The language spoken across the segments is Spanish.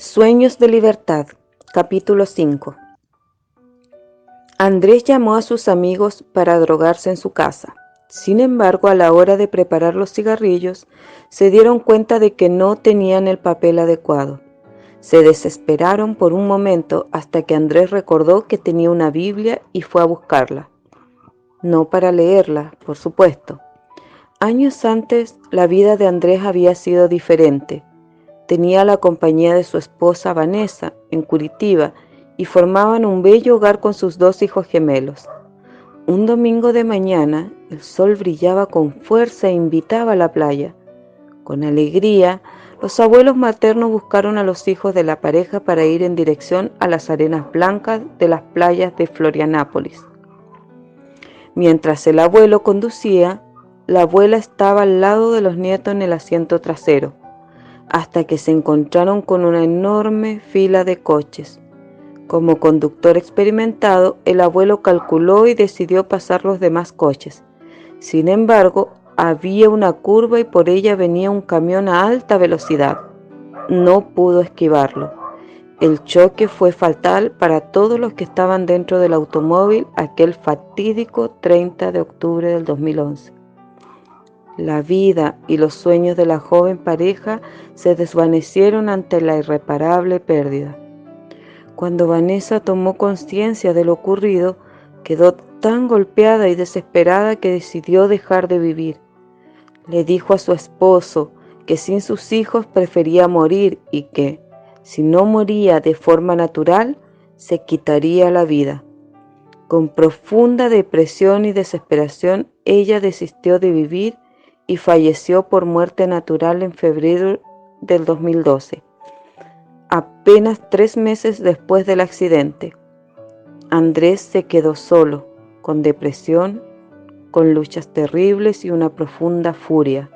Sueños de libertad, capítulo 5. Andrés llamó a sus amigos para drogarse en su casa. Sin embargo, a la hora de preparar los cigarrillos, se dieron cuenta de que no tenían el papel adecuado. Se desesperaron por un momento hasta que Andrés recordó que tenía una Biblia y fue a buscarla. No para leerla, por supuesto. Años antes, la vida de Andrés había sido diferente. Tenía la compañía de su esposa Vanessa en Curitiba y formaban un bello hogar con sus 2 hijos gemelos. Un domingo de mañana, el sol brillaba con fuerza e invitaba a la playa. Con alegría, los abuelos maternos buscaron a los hijos de la pareja para ir en dirección a las arenas blancas de las playas de Florianápolis. Mientras el abuelo conducía, la abuela estaba al lado de los nietos en el asiento trasero, hasta que se encontraron con una enorme fila de coches. Como conductor experimentado, el abuelo calculó y decidió pasar los demás coches. Sin embargo, había una curva y por ella venía un camión a alta velocidad. No pudo esquivarlo. El choque fue fatal para todos los que estaban dentro del automóvil aquel fatídico 30 de octubre del 2011. La vida y los sueños de la joven pareja se desvanecieron ante la irreparable pérdida. Cuando Vanessa tomó conciencia de lo ocurrido, quedó tan golpeada y desesperada que decidió dejar de vivir. Le dijo a su esposo que sin sus hijos prefería morir y que, si no moría de forma natural, se quitaría la vida. Con profunda depresión y desesperación, ella desistió de vivir y falleció por muerte natural en febrero del 2012, apenas 3 meses después del accidente. Andrés se quedó solo, con depresión, con luchas terribles y una profunda furia.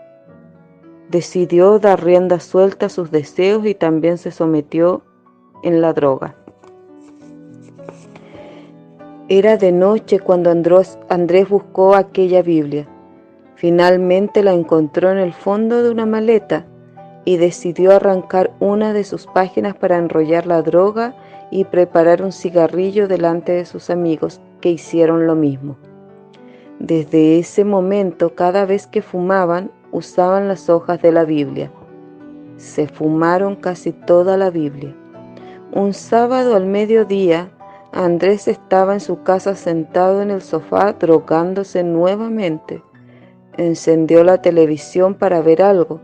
Decidió dar rienda suelta a sus deseos y también se sometió en la droga. Era de noche cuando Andrés buscó aquella Biblia. Finalmente la encontró en el fondo de una maleta y decidió arrancar una de sus páginas para enrollar la droga y preparar un cigarrillo delante de sus amigos, que hicieron lo mismo. Desde ese momento, cada vez que fumaban, usaban las hojas de la Biblia. Se fumaron casi toda la Biblia. Un sábado al mediodía, Andrés estaba en su casa sentado en el sofá drogándose nuevamente. Encendió la televisión para ver algo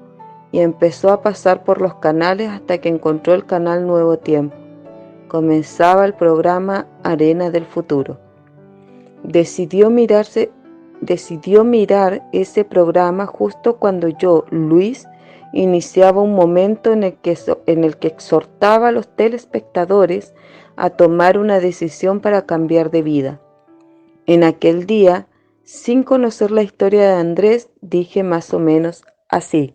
y empezó a pasar por los canales hasta que encontró el canal Nuevo Tiempo. Comenzaba el programa Arena del Futuro. Decidió mirar ese programa justo cuando yo, Luis, iniciaba un momento en el que exhortaba a los telespectadores a tomar una decisión para cambiar de vida. En aquel día, sin conocer la historia de Andrés, dije más o menos así: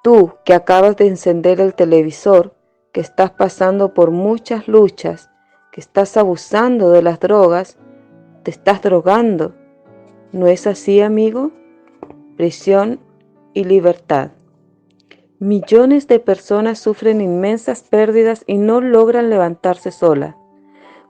tú que acabas de encender el televisor, que estás pasando por muchas luchas, que estás abusando de las drogas, te estás drogando. ¿No es así, amigo? Prisión y libertad. Millones de personas sufren inmensas pérdidas y no logran levantarse solas.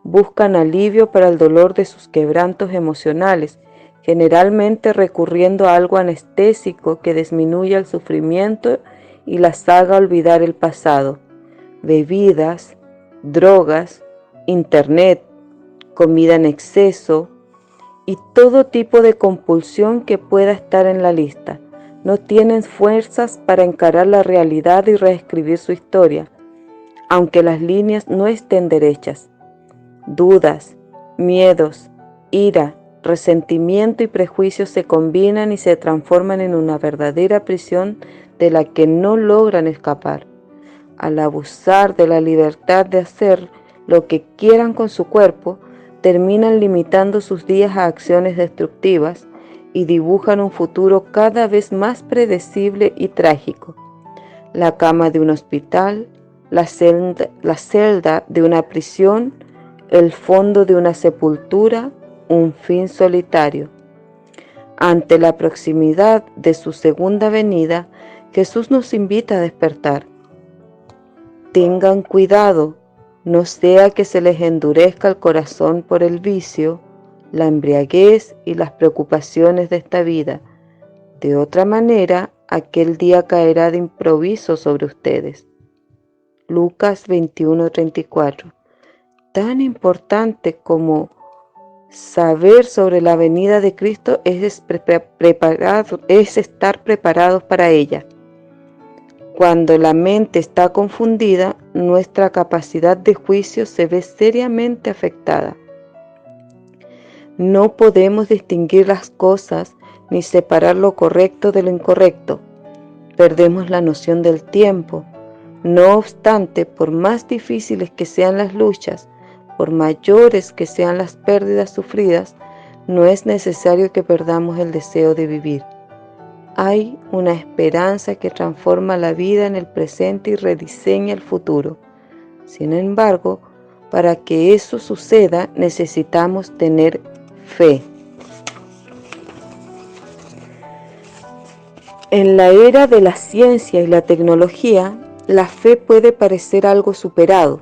Buscan alivio para el dolor de sus quebrantos emocionales, generalmente recurriendo a algo anestésico que disminuya el sufrimiento y las haga olvidar el pasado. Bebidas, drogas, internet, comida en exceso y todo tipo de compulsión que pueda estar en la lista. No tienen fuerzas para encarar la realidad y reescribir su historia, aunque las líneas no estén derechas. Dudas, miedos, ira, resentimiento y prejuicios se combinan y se transforman en una verdadera prisión de la que no logran escapar. Al abusar de la libertad de hacer lo que quieran con su cuerpo, terminan limitando sus días a acciones destructivas y dibujan un futuro cada vez más predecible y trágico. La cama de un hospital, la celda de una prisión, el fondo de una sepultura, un fin solitario. Ante la proximidad de su segunda venida, Jesús nos invita a despertar. Tengan cuidado, no sea que se les endurezca el corazón por el vicio, la embriaguez y las preocupaciones de esta vida. De otra manera, aquel día caerá de improviso sobre ustedes. Lucas 21:34. Tan importante como saber sobre la venida de Cristo es estar preparados para ella. Cuando la mente está confundida, nuestra capacidad de juicio se ve seriamente afectada. No podemos distinguir las cosas ni separar lo correcto de lo incorrecto. Perdemos la noción del tiempo. No obstante, por más difíciles que sean las luchas, por mayores que sean las pérdidas sufridas, no es necesario que perdamos el deseo de vivir. Hay una esperanza que transforma la vida en el presente y rediseña el futuro. Sin embargo, para que eso suceda, necesitamos tener fe. En la era de la ciencia y la tecnología, la fe puede parecer algo superado,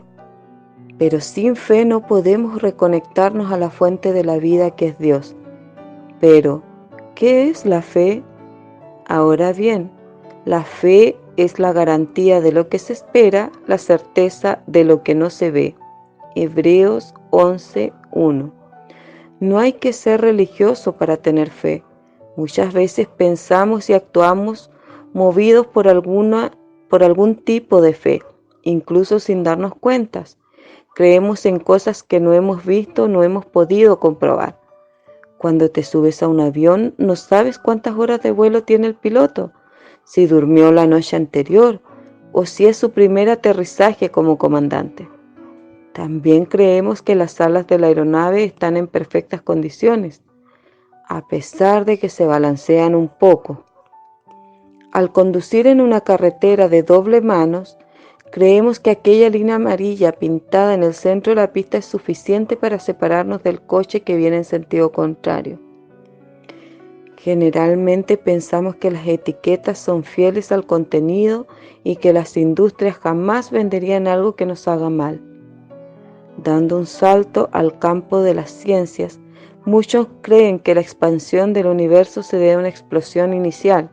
pero sin fe no podemos reconectarnos a la fuente de la vida que es Dios. Pero, ¿qué es la fe? Ahora bien, la fe es la garantía de lo que se espera, la certeza de lo que no se ve. Hebreos 11:1. No hay que ser religioso para tener fe. Muchas veces pensamos y actuamos movidos por algún tipo de fe, incluso sin darnos cuenta. Creemos en cosas que no hemos visto, no hemos podido comprobar. Cuando te subes a un avión, no sabes cuántas horas de vuelo tiene el piloto, si durmió la noche anterior o si es su primer aterrizaje como comandante. También creemos que las alas de la aeronave están en perfectas condiciones, a pesar de que se balancean un poco. Al conducir en una carretera de doble manos, creemos que aquella línea amarilla pintada en el centro de la pista es suficiente para separarnos del coche que viene en sentido contrario. Generalmente pensamos que las etiquetas son fieles al contenido y que las industrias jamás venderían algo que nos haga mal. Dando un salto al campo de las ciencias, muchos creen que la expansión del universo se debe a una explosión inicial.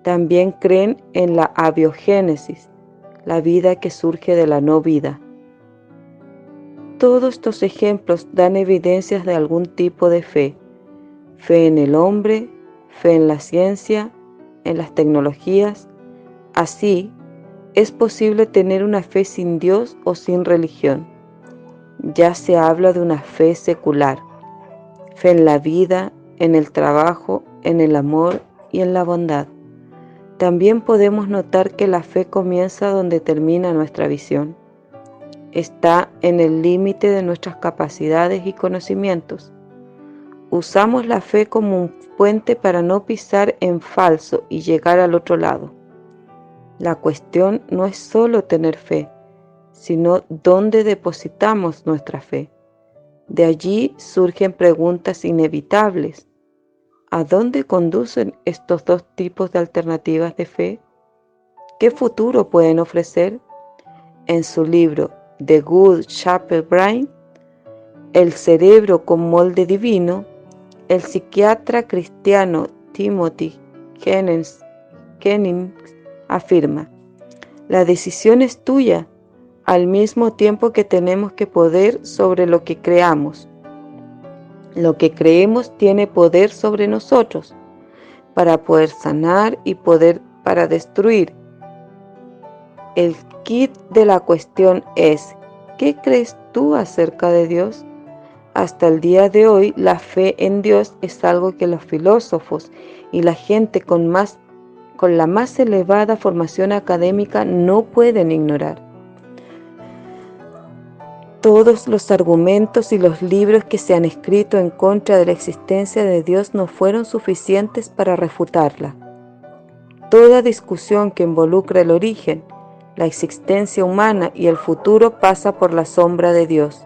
También creen en la abiogénesis, la vida que surge de la no vida. Todos estos ejemplos dan evidencias de algún tipo de fe. Fe en el hombre, fe en la ciencia, en las tecnologías. Así, es posible tener una fe sin Dios o sin religión. Ya se habla de una fe secular, fe en la vida, en el trabajo, en el amor y en la bondad. También podemos notar que la fe comienza donde termina nuestra visión. Está en el límite de nuestras capacidades y conocimientos. Usamos la fe como un puente para no pisar en falso y llegar al otro lado. La cuestión no es solo tener fe, sino dónde depositamos nuestra fe. De allí surgen preguntas inevitables. ¿A dónde conducen estos dos tipos de alternativas de fe? ¿Qué futuro pueden ofrecer? En su libro The Good Shepherd Brain, El cerebro con molde divino, el psiquiatra cristiano Timothy Jennings afirma: la decisión es tuya, al mismo tiempo que tenemos que poder sobre lo que creamos. Lo que creemos tiene poder sobre nosotros, para poder sanar y poder para destruir. El kit de la cuestión es: ¿qué crees tú acerca de Dios? Hasta el día de hoy, la fe en Dios es algo que los filósofos y la gente con la más elevada formación académica no pueden ignorar. Todos los argumentos y los libros que se han escrito en contra de la existencia de Dios no fueron suficientes para refutarla. Toda discusión que involucra el origen, la existencia humana y el futuro pasa por la sombra de Dios.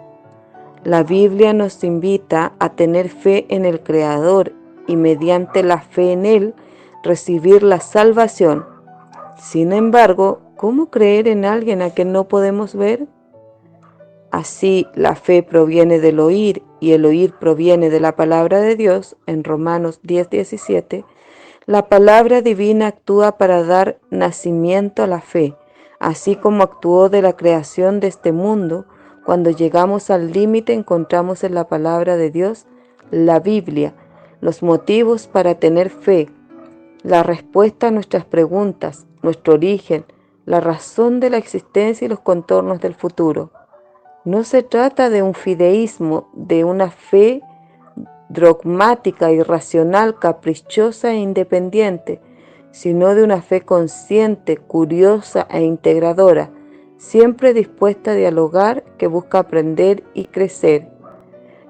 La Biblia nos invita a tener fe en el Creador y mediante la fe en Él recibir la salvación. Sin embargo, ¿cómo creer en alguien a quien no podemos ver? Así, la fe proviene del oír y el oír proviene de la palabra de Dios. En Romanos 10:17, la palabra divina actúa para dar nacimiento a la fe, así como actuó de la creación de este mundo. Cuando llegamos al límite, encontramos en la palabra de Dios, la Biblia, los motivos para tener fe, la respuesta a nuestras preguntas, nuestro origen, la razón de la existencia y los contornos del futuro. No se trata de un fideísmo, de una fe dogmática, irracional, caprichosa e independiente, sino de una fe consciente, curiosa e integradora, siempre dispuesta a dialogar, que busca aprender y crecer.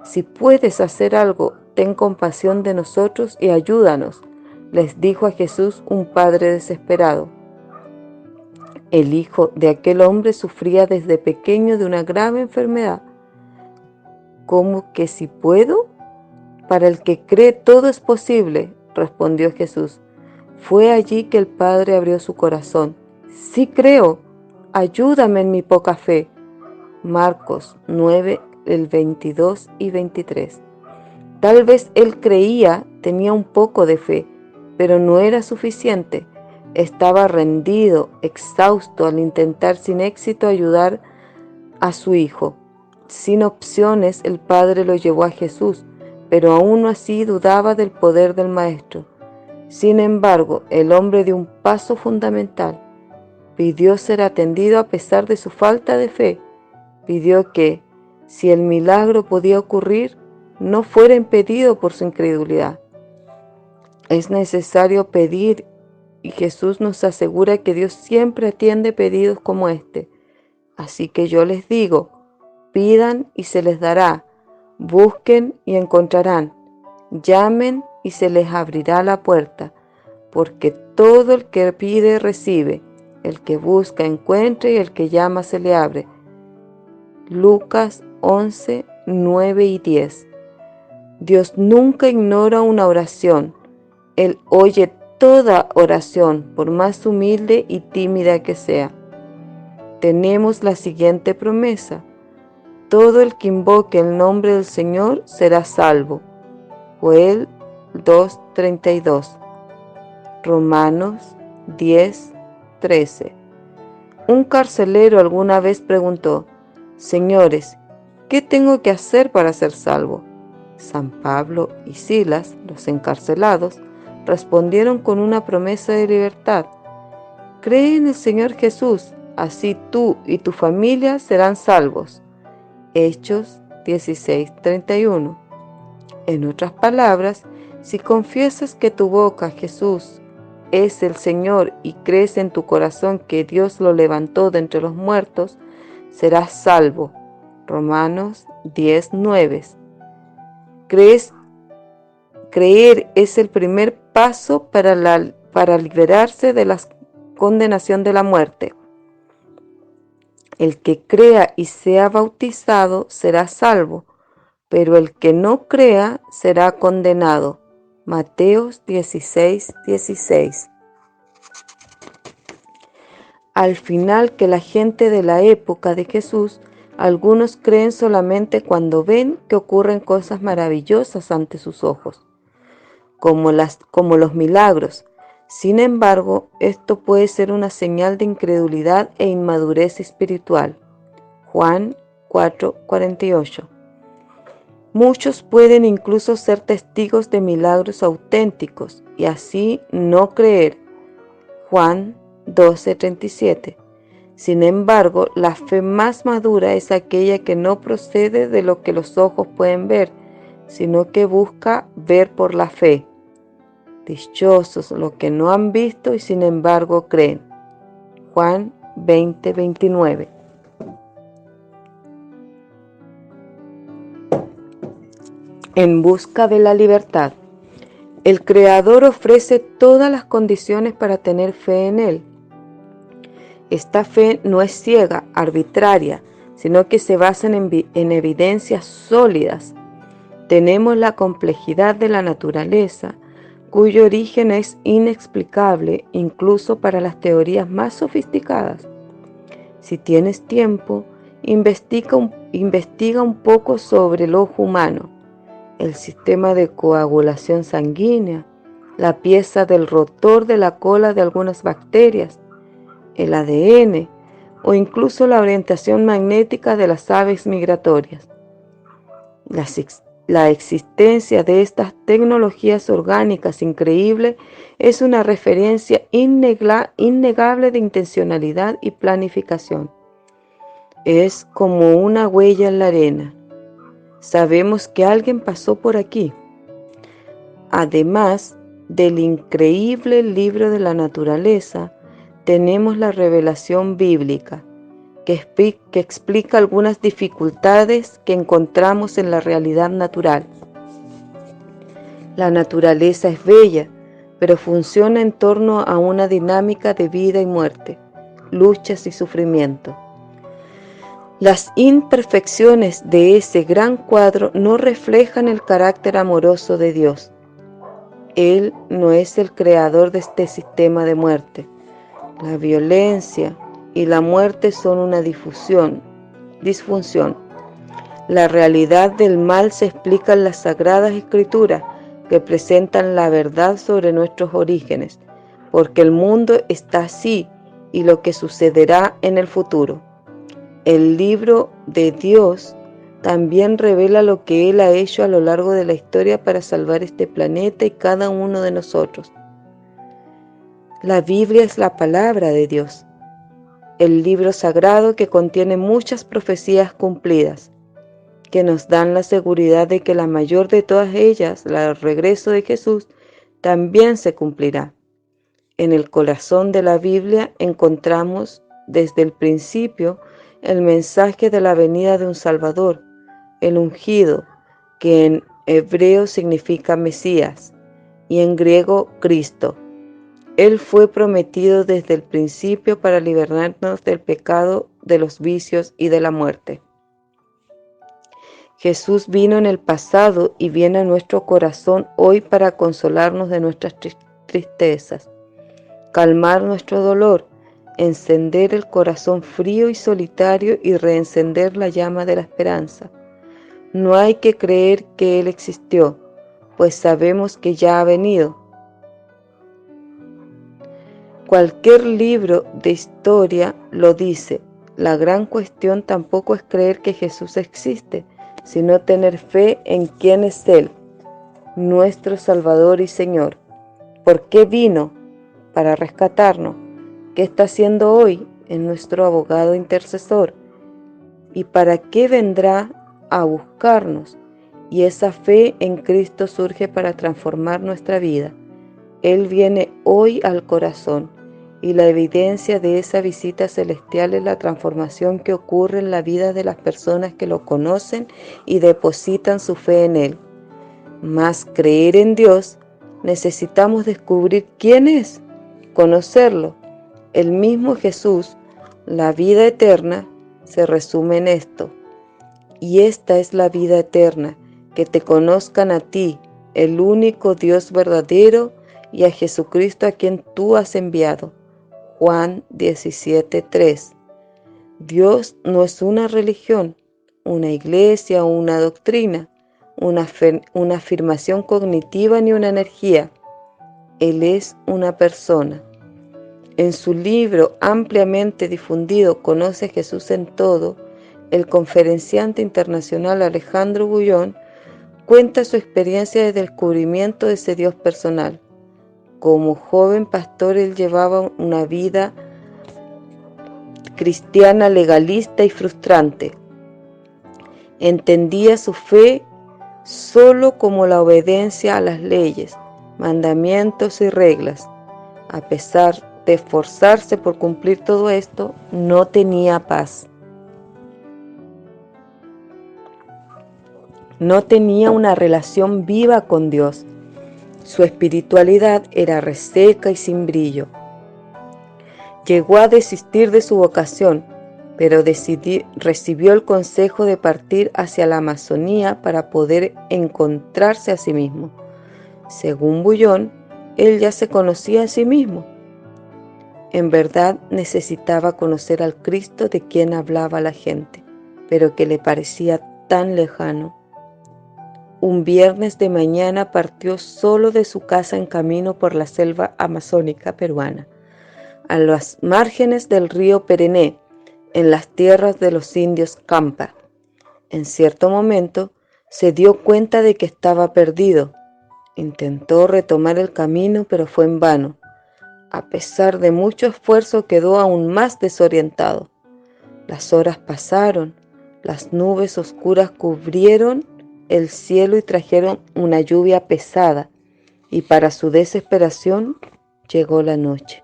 Si puedes hacer algo, ten compasión de nosotros y ayúdanos, les dijo a Jesús un padre desesperado. El hijo de aquel hombre sufría desde pequeño de una grave enfermedad. ¿Cómo que si puedo? Para el que cree todo es posible, respondió Jesús. Fue allí que el padre abrió su corazón. Sí creo, ayúdame en mi poca fe. Marcos 9, el 22 y 23. Tal vez él creía, tenía un poco de fe, pero no era suficiente. Estaba rendido, exhausto al intentar sin éxito ayudar a su hijo. Sin opciones, el padre lo llevó a Jesús, pero aún así dudaba del poder del Maestro. Sin embargo, el hombre dio un paso fundamental. Pidió ser atendido a pesar de su falta de fe. Pidió que, si el milagro podía ocurrir, no fuera impedido por su incredulidad. Es necesario pedir, y Jesús nos asegura que Dios siempre atiende pedidos como este. Así que yo les digo, pidan y se les dará, busquen y encontrarán, llamen y se les abrirá la puerta, porque todo el que pide recibe, el que busca encuentra y el que llama se le abre. Lucas 11, 9 y 10. Dios nunca ignora una oración. Él oye toda oración, por más humilde y tímida que sea. Tenemos la siguiente promesa: todo el que invoque el nombre del Señor será salvo. Joel 2:32. Romanos 10:13. Un carcelero alguna vez preguntó: Señores, ¿qué tengo que hacer para ser salvo? San Pablo y Silas, los encarcelados, respondieron con una promesa de libertad. Cree en el Señor Jesús, así tú y tu familia serán salvos. Hechos 16:31. En otras palabras, si confiesas que tu boca Jesús es el Señor y crees en tu corazón que Dios lo levantó de entre los muertos, serás salvo. Romanos 10:9. Creer es el primer paso para liberarse de la condenación de la muerte. El que crea y sea bautizado será salvo, pero el que no crea será condenado. Mateos 16:16. Al final que la gente de la época de Jesús, algunos creen solamente cuando ven que ocurren cosas maravillosas ante sus ojos, como los milagros. Sin embargo, esto puede ser una señal de incredulidad e inmadurez espiritual. Juan 4:48. Muchos pueden incluso ser testigos de milagros auténticos y así no creer. Juan 12:37. Sin embargo, la fe más madura es aquella que no procede de lo que los ojos pueden ver, sino que busca ver por la fe. Dichosos los que no han visto y sin embargo creen. Juan 20:29. En busca de la libertad. El Creador ofrece todas las condiciones para tener fe en Él. Esta fe no es ciega, arbitraria, sino que se basa en evidencias sólidas. Tenemos la complejidad de la naturaleza, cuyo origen es inexplicable incluso para las teorías más sofisticadas. Si tienes tiempo, investiga un poco sobre el ojo humano, el sistema de coagulación sanguínea, la pieza del rotor de la cola de algunas bacterias, el ADN o incluso la orientación magnética de las aves migratorias. La existencia de estas tecnologías orgánicas increíbles es una referencia innegable de intencionalidad y planificación. Es como una huella en la arena. Sabemos que alguien pasó por aquí. Además del increíble libro de la naturaleza, tenemos la revelación bíblica, que explica algunas dificultades que encontramos en la realidad natural. La naturaleza es bella, pero funciona en torno a una dinámica de vida y muerte, luchas y sufrimiento. Las imperfecciones de ese gran cuadro no reflejan el carácter amoroso de Dios. Él no es el creador de este sistema de muerte. La violencia y la muerte son una disfunción. La realidad del mal se explica en las Sagradas Escrituras, que presentan la verdad sobre nuestros orígenes, porque el mundo está así y lo que sucederá en el futuro. El libro de Dios también revela lo que Él ha hecho a lo largo de la historia para salvar este planeta y cada uno de nosotros. La Biblia es la palabra de Dios, el libro sagrado que contiene muchas profecías cumplidas, que nos dan la seguridad de que la mayor de todas ellas, el regreso de Jesús, también se cumplirá. En el corazón de la Biblia encontramos desde el principio el mensaje de la venida de un Salvador, el ungido, que en hebreo significa Mesías y en griego Cristo. Él fue prometido desde el principio para liberarnos del pecado, de los vicios y de la muerte. Jesús vino en el pasado y viene a nuestro corazón hoy para consolarnos de nuestras tristezas, calmar nuestro dolor, encender el corazón frío y solitario y reencender la llama de la esperanza. No hay que creer que Él existió, pues sabemos que ya ha venido. Cualquier libro de historia lo dice. La gran cuestión tampoco es creer que Jesús existe, sino tener fe en quién es Él, nuestro Salvador y Señor. ¿Por qué vino? Para rescatarnos. ¿Qué está haciendo hoy? Es nuestro abogado intercesor. ¿Y para qué vendrá? A buscarnos. Y esa fe en Cristo surge para transformar nuestra vida. Él viene hoy al corazón, y la evidencia de esa visita celestial es la transformación que ocurre en la vida de las personas que lo conocen y depositan su fe en Él. Más creer en Dios, necesitamos descubrir quién es, conocerlo. El mismo Jesús, la vida eterna, se resume en esto. Y esta es la vida eterna, que te conozcan a ti, el único Dios verdadero, y a Jesucristo a quien tú has enviado. Juan 17:3. Dios no es una religión, una iglesia o una doctrina, una afirmación cognitiva ni una energía. Él es una persona. En su libro ampliamente difundido Conoce a Jesús en todo, el conferenciante internacional Alejandro Bullón cuenta su experiencia de descubrimiento de ese Dios personal. Como joven pastor, él llevaba una vida cristiana legalista y frustrante. Entendía su fe solo como la obediencia a las leyes, mandamientos y reglas. A pesar de esforzarse por cumplir todo esto, no tenía paz. No tenía una relación viva con Dios. Su espiritualidad era reseca y sin brillo. Llegó a desistir de su vocación, pero recibió el consejo de partir hacia la Amazonía para poder encontrarse a sí mismo. Según Bullón, Él ya se conocía a sí mismo. En verdad necesitaba conocer al Cristo de quien hablaba la gente, pero que le parecía tan lejano. Un viernes de mañana partió solo de su casa en camino por la selva amazónica peruana, a las márgenes del río Perené, en las tierras de los indios Campa. En cierto momento se dio cuenta de que estaba perdido. Intentó retomar el camino, pero fue en vano. A pesar de mucho esfuerzo, quedó aún más desorientado. Las horas pasaron, las nubes oscuras cubrieron el cielo y trajeron una lluvia pesada, y para su desesperación llegó la noche.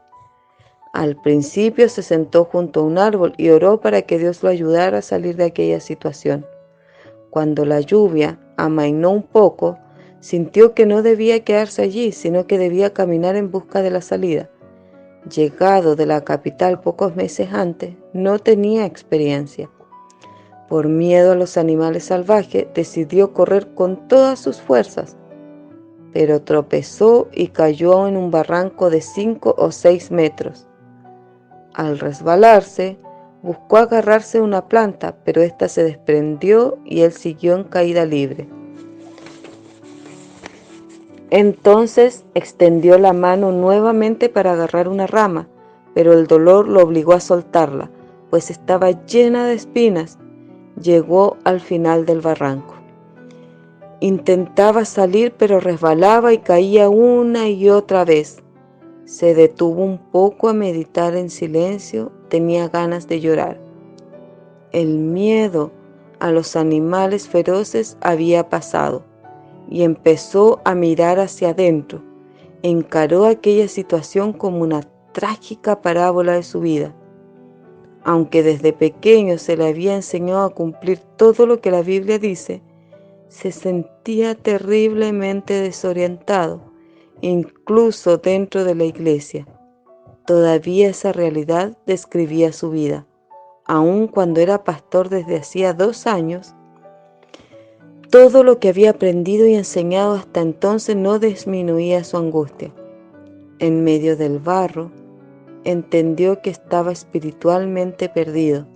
Al principio se sentó junto a un árbol y oró para que Dios lo ayudara a salir de aquella situación. Cuando la lluvia amainó un poco, sintió que no debía quedarse allí, sino que debía caminar en busca de la salida. Llegado de la capital pocos meses antes, no tenía experiencia. Por miedo a los animales salvajes, decidió correr con todas sus fuerzas, pero tropezó y cayó en un barranco de 5 o 6 metros. Al resbalarse, buscó agarrarse a una planta, pero ésta se desprendió y él siguió en caída libre. Entonces extendió la mano nuevamente para agarrar una rama, pero el dolor lo obligó a soltarla, pues estaba llena de espinas. Llegó al final del barranco. Intentaba salir, pero resbalaba y caía una y otra vez. Se detuvo un poco a meditar en silencio, tenía ganas de llorar. El miedo a los animales feroces había pasado y empezó a mirar hacia adentro. Encaró aquella situación como una trágica parábola de su vida. Aunque desde pequeño se le había enseñado a cumplir todo lo que la Biblia dice, se sentía terriblemente desorientado, incluso dentro de la iglesia. Todavía esa realidad describía su vida. Aun cuando era pastor desde hacía 2 años, todo lo que había aprendido y enseñado hasta entonces no disminuía su angustia. En medio del barro, entendió que estaba espiritualmente perdido.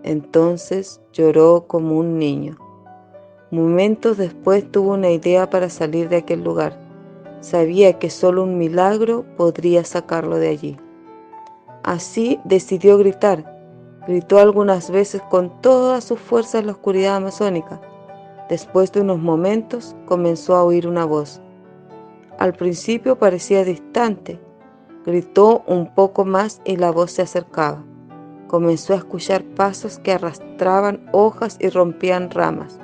Entonces lloró como un niño. Momentos después tuvo una idea para salir de aquel lugar. Sabía que solo un milagro podría sacarlo de allí. Así decidió gritar. Gritó algunas veces con todas sus fuerzas en la oscuridad amazónica. Después de unos momentos comenzó a oír una voz. Al principio parecía distante. Gritó un poco más y la voz se acercaba. Comenzó a escuchar pasos que arrastraban hojas y rompían ramas.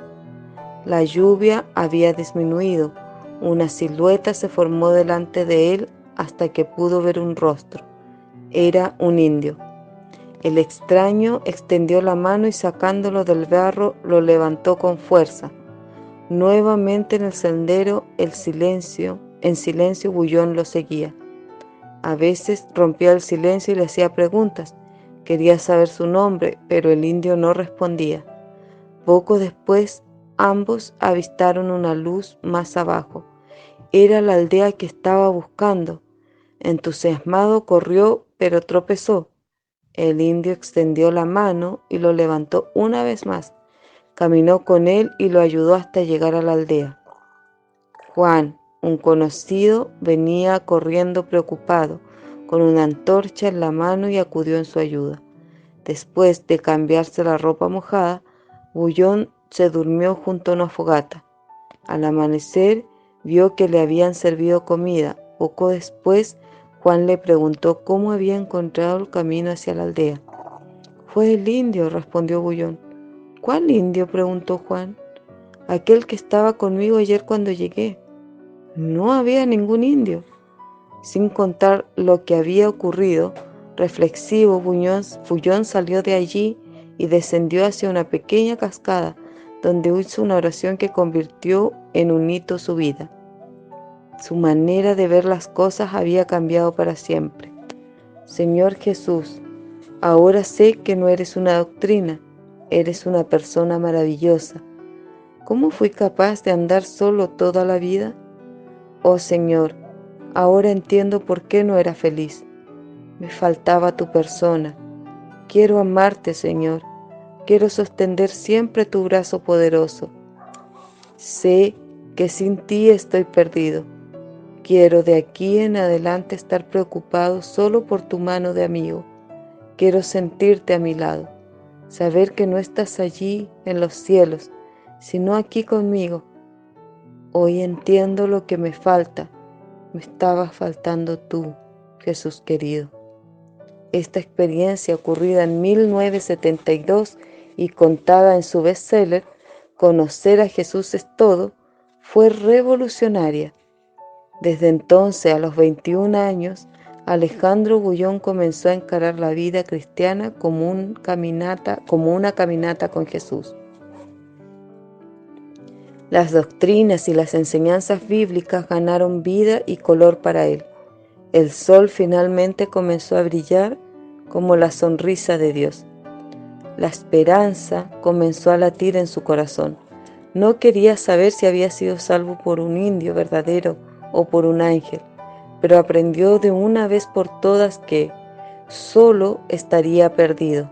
La lluvia había disminuido. Una silueta se formó delante de él hasta que pudo ver un rostro. Era un indio. El extraño extendió la mano y sacándolo del barro lo levantó con fuerza. Nuevamente en el sendero, en silencio Bullón lo seguía. A veces rompía el silencio y le hacía preguntas. Quería saber su nombre, pero el indio no respondía. Poco después, ambos avistaron una luz más abajo. Era la aldea que estaba buscando. Entusiasmado corrió, pero tropezó. El indio extendió la mano y lo levantó una vez más. Caminó con él y lo ayudó hasta llegar a la aldea. Juan, un conocido, venía corriendo preocupado, con una antorcha en la mano y acudió en su ayuda. Después de cambiarse la ropa mojada, Bullón se durmió junto a una fogata. Al amanecer, vio que le habían servido comida. Poco después, Juan le preguntó cómo había encontrado el camino hacia la aldea. «Fue el indio», respondió Bullón. «¿Cuál indio?», preguntó Juan. «Aquel que estaba conmigo ayer cuando llegué». No había ningún indio. Sin contar lo que había ocurrido, reflexivo, Bullón salió de allí y descendió hacia una pequeña cascada, donde hizo una oración que convirtió en un hito su vida. Su manera de ver las cosas había cambiado para siempre. «Señor Jesús, ahora sé que no eres una doctrina, eres una persona maravillosa. ¿Cómo fui capaz de andar solo toda la vida? Oh Señor, Ahora entiendo por qué no era feliz. Me faltaba tu persona. Quiero amarte, Señor. Quiero sostener siempre tu brazo poderoso. Sé que sin ti estoy perdido. Quiero de aquí en adelante estar preocupado solo por tu mano de amigo. Quiero sentirte a mi lado, saber que no estás allí en los cielos, sino aquí conmigo. Hoy entiendo lo que me falta. Me estaba faltando tú, Jesús querido. Esta experiencia ocurrida en 1972 y contada en su bestseller, Conocer a Jesús es todo, fue revolucionaria. Desde entonces, a los 21 años, Alejandro Bullón comenzó a encarar la vida cristiana como una caminata con Jesús. Las doctrinas y las enseñanzas bíblicas ganaron vida y color para él. El sol finalmente comenzó a brillar como la sonrisa de Dios. La esperanza comenzó a latir en su corazón. No quería saber si había sido salvo por un indio verdadero o por un ángel, pero aprendió de una vez por todas que solo estaría perdido.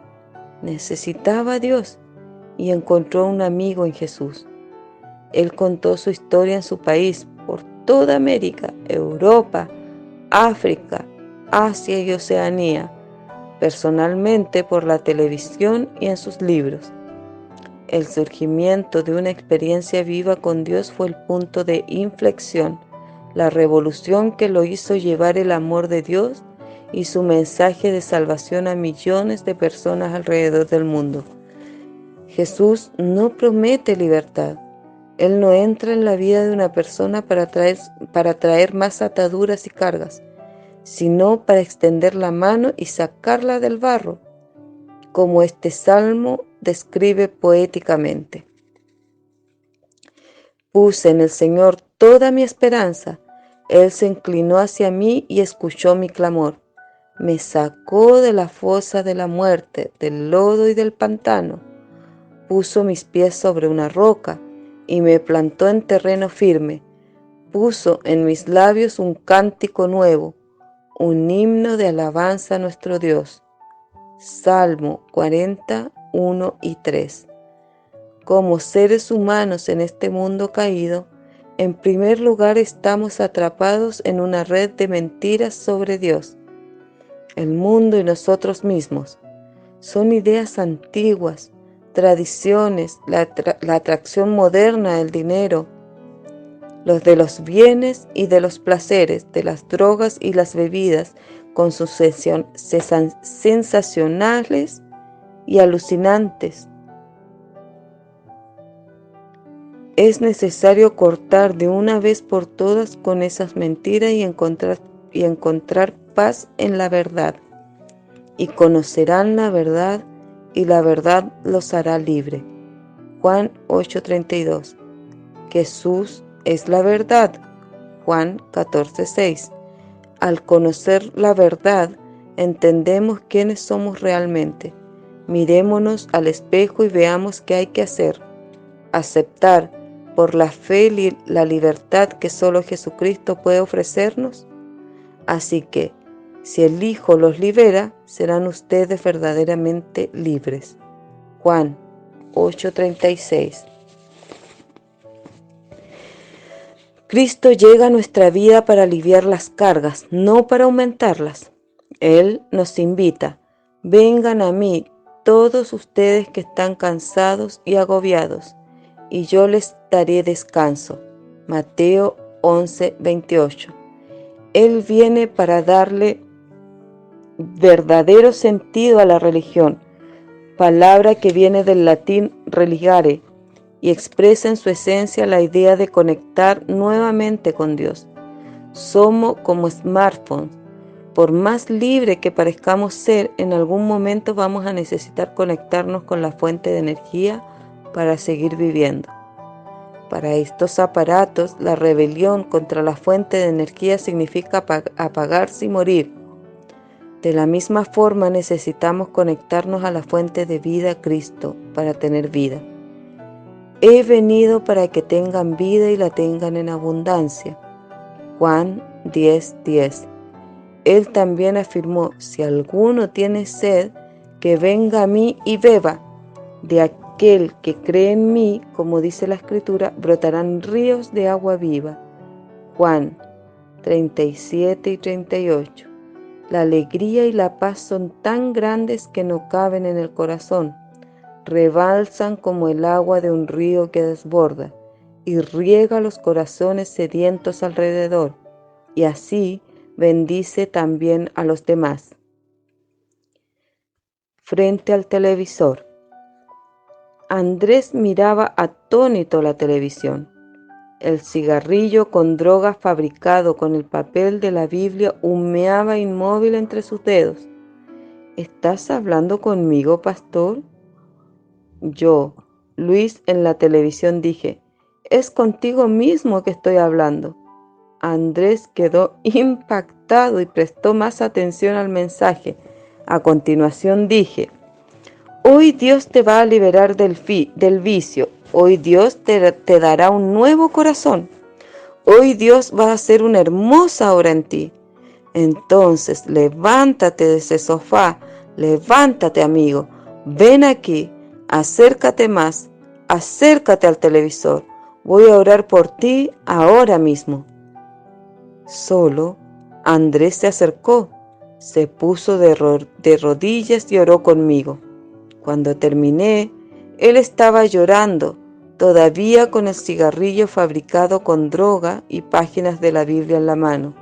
Necesitaba a Dios y encontró un amigo en Jesús. Él contó su historia en su país, por toda América, Europa, África, Asia y Oceanía, personalmente por la televisión y en sus libros. El surgimiento de una experiencia viva con Dios fue el punto de inflexión, la revolución que lo hizo llevar el amor de Dios y su mensaje de salvación a millones de personas alrededor del mundo. Jesús no promete libertad. Él no entra en la vida de una persona para traer más ataduras y cargas, sino para extender la mano y sacarla del barro, como este salmo describe poéticamente. Puse en el Señor toda mi esperanza. Él se inclinó hacia mí y escuchó mi clamor. Me sacó de la fosa de la muerte, del lodo y del pantano. Puso mis pies sobre una roca y me plantó en terreno firme. Puso en mis labios un cántico nuevo, un himno de alabanza a nuestro Dios. Salmo 41 y 3. Como seres humanos en este mundo caído, en primer lugar estamos atrapados en una red de mentiras sobre Dios, el mundo y nosotros mismos. Son ideas antiguas, tradiciones, la atracción moderna del dinero, los de los bienes y de los placeres, de las drogas y las bebidas, con sus sensacionales y alucinantes. Es necesario cortar de una vez por todas con esas mentiras y encontrar paz en la verdad. Y conocerán la verdad, y la verdad los hará libre. Juan 8:32. Jesús es la verdad. Juan 14:6. Al conocer la verdad, entendemos quiénes somos realmente. Mirémonos al espejo y veamos qué hay que hacer. Aceptar por la fe la libertad que solo Jesucristo puede ofrecernos. Así que, si el Hijo los libera, serán ustedes verdaderamente libres. Juan 8:36. Cristo llega a nuestra vida para aliviar las cargas, no para aumentarlas. Él nos invita: vengan a mí todos ustedes que están cansados y agobiados, y yo les daré descanso. Mateo 11:28. Él viene para darle verdadero sentido a la religión, palabra que viene del latín religare, y expresa en su esencia la idea de conectar nuevamente con Dios. Somos como smartphones. Por más libre que parezcamos ser, en algún momento vamos a necesitar conectarnos con la fuente de energía para seguir viviendo. Para estos aparatos, la rebelión contra la fuente de energía significa apagarse y morir. De la misma forma, necesitamos conectarnos a la fuente de vida, Cristo, para tener vida. He venido para que tengan vida y la tengan en abundancia. Juan 10:10. Él también afirmó: si alguno tiene sed, que venga a mí y beba. De aquel que cree en mí, como dice la Escritura, brotarán ríos de agua viva. Juan 37:38. La alegría y la paz son tan grandes que no caben en el corazón. Rebalsan como el agua de un río que desborda y riega los corazones sedientos alrededor, y así bendice también a los demás. Frente al televisor. Andrés miraba atónito la televisión. El cigarrillo con droga fabricado con el papel de la Biblia humeaba inmóvil entre sus dedos. ¿Estás hablando conmigo, pastor? Yo, Luis, en la televisión dije: es contigo mismo que estoy hablando. Andrés quedó impactado y prestó más atención al mensaje. A continuación dije: hoy Dios te va a liberar del vicio. Hoy Dios te dará un nuevo corazón. Hoy Dios va a hacer una hermosa obra en ti. Entonces levántate de ese sofá, levántate, amigo, ven aquí, acércate más, acércate al televisor. Voy a orar por ti ahora mismo. Solo Andrés se acercó, se puso de rodillas y oró conmigo. Cuando terminé, él estaba llorando, todavía con el cigarrillo fabricado con droga y páginas de la Biblia en la mano.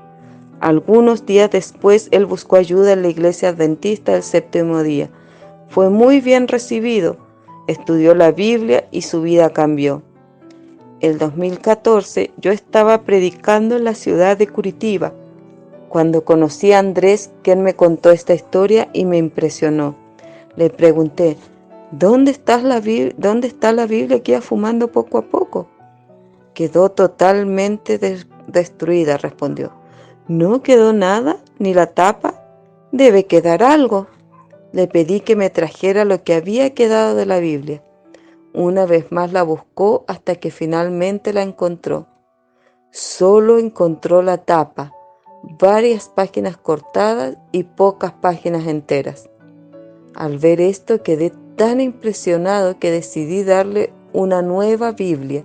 Algunos días después, él buscó ayuda en la iglesia adventista del séptimo día. Fue muy bien recibido, estudió la Biblia y su vida cambió. El 2014, yo estaba predicando en la ciudad de Curitiba, cuando conocí a Andrés, quien me contó esta historia y me impresionó. Le pregunté: ¿dónde está la Biblia que iba fumando poco a poco? Quedó totalmente destruida, respondió. ¿No quedó nada, ni la tapa? Debe quedar algo. Le pedí que me trajera lo que había quedado de la Biblia. Una vez más la buscó hasta que finalmente la encontró. Solo encontró la tapa, varias páginas cortadas y pocas páginas enteras. Al ver esto quedé tan impresionado que decidí darle una nueva Biblia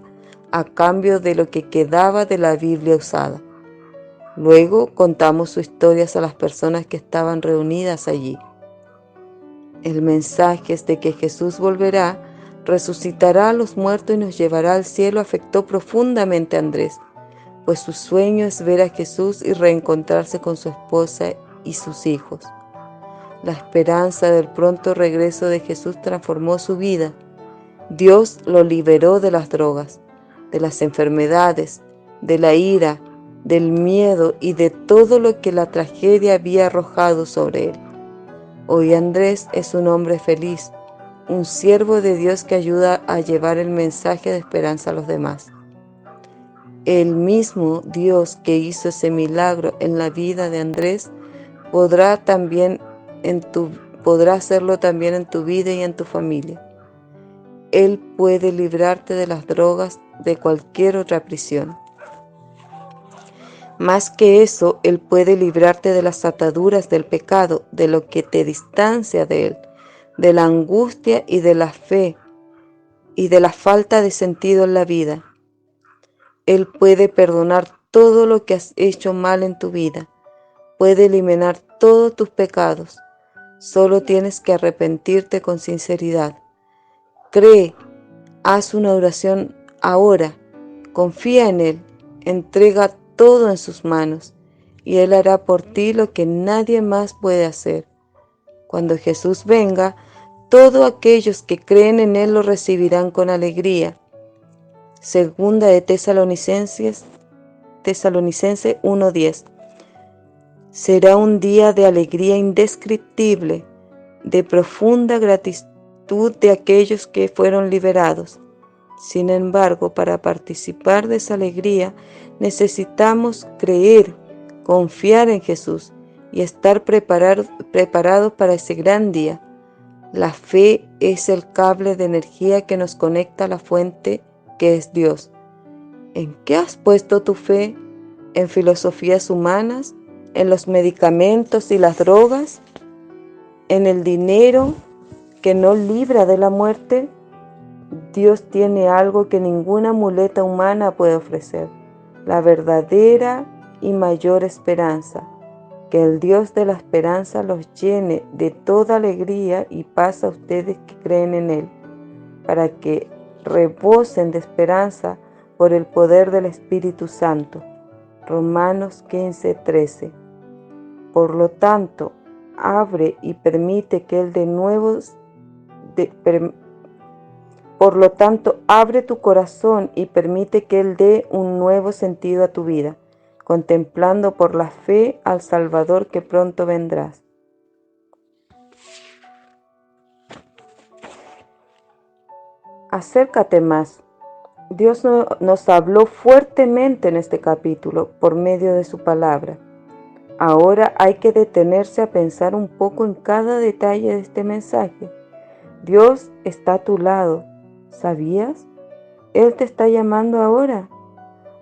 a cambio de lo que quedaba de la Biblia usada. Luego contamos sus historias a las personas que estaban reunidas allí. El mensaje es de que Jesús volverá, resucitará a los muertos y nos llevará al cielo afectó profundamente a Andrés, pues su sueño es ver a Jesús y reencontrarse con su esposa y sus hijos. La esperanza del pronto regreso de Jesús transformó su vida. Dios lo liberó de las drogas, de las enfermedades, de la ira, del miedo y de todo lo que la tragedia había arrojado sobre él. Hoy Andrés es un hombre feliz, un siervo de Dios que ayuda a llevar el mensaje de esperanza a los demás. El mismo Dios que hizo ese milagro en la vida de Andrés podrá hacerlo también en tu vida y en tu familia. Él puede librarte de las drogas, de cualquier otra prisión. Más que eso, Él puede librarte de las ataduras del pecado, de lo que te distancia de Él, de la angustia y de la fe y de la falta de sentido en la vida. Él puede perdonar todo lo que has hecho mal en tu vida, puede eliminar todos tus pecados. Solo tienes que arrepentirte con sinceridad. Cree, haz una oración ahora, confía en Él, entrega todo en sus manos y Él hará por ti lo que nadie más puede hacer. Cuando Jesús venga, todos aquellos que creen en Él lo recibirán con alegría. Segunda de Tesalonicenses 1:10. Será un día de alegría indescriptible, de profunda gratitud de aquellos que fueron liberados. Sin embargo, para participar de esa alegría, necesitamos creer, confiar en Jesús y estar preparados para ese gran día. La fe es el cable de energía que nos conecta a la fuente que es Dios. ¿En qué has puesto tu fe? en filosofías humanas, en los medicamentos y las drogas, en el dinero que no libra de la muerte. Dios tiene algo que ninguna muleta humana puede ofrecer: la verdadera y mayor esperanza. Que el Dios de la esperanza los llene de toda alegría y paz a ustedes que creen en Él, para que rebosen de esperanza por el poder del Espíritu Santo. Romanos 15:13. Por lo tanto, abre y permite que Él de nuevo Por lo tanto, abre tu corazón y permite que Él dé un nuevo sentido a tu vida, contemplando por la fe al Salvador que pronto vendrás. Acércate más. Dios nos habló fuertemente en este capítulo por medio de su palabra. Ahora hay que detenerse a pensar un poco en cada detalle de este mensaje. Dios está a tu lado. ¿Sabías? Él te está llamando ahora.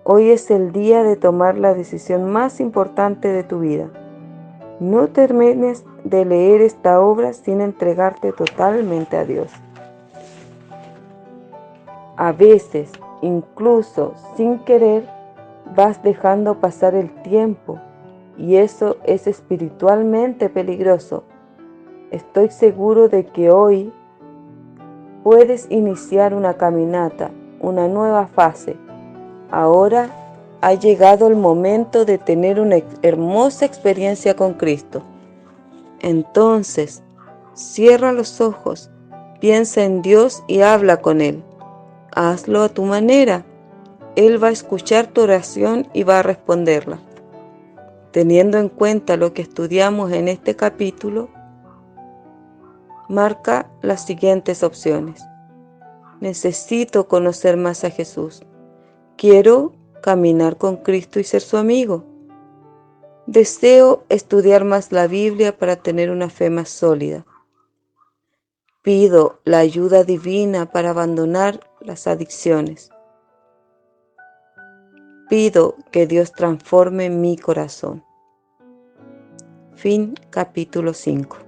Hoy es el día de tomar la decisión más importante de tu vida. No termines de leer esta obra sin entregarte totalmente a Dios. A veces, incluso sin querer, vas dejando pasar el tiempo y eso es espiritualmente peligroso. Estoy seguro de que hoy puedes iniciar una caminata, una nueva fase. Ahora ha llegado el momento de tener una hermosa experiencia con Cristo. Entonces, cierra los ojos, piensa en Dios y habla con Él. Hazlo a tu manera. Él va a escuchar tu oración y va a responderla. Teniendo en cuenta lo que estudiamos en este capítulo, marca las siguientes opciones. Necesito conocer más a Jesús. Quiero caminar con Cristo y ser su amigo. Deseo estudiar más la Biblia para tener una fe más sólida. Pido la ayuda divina para abandonar las adicciones. Pido que Dios transforme mi corazón. Fin capítulo 5.